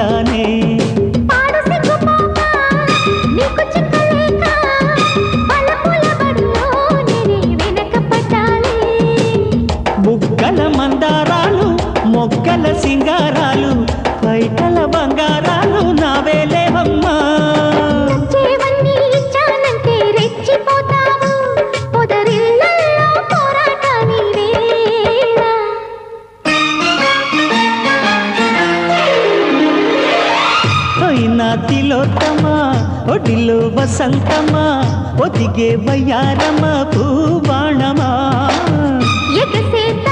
పడ్డానే బుగ్గల మందారాలు మొగ్గల సింగారాలు పైటల బంగారాలు నావేలేవమ్మా తిలోత్తమా ఒడిలో వసంతమా ఒదిగే వయ్యారమా పూబాణమా ఎగసేత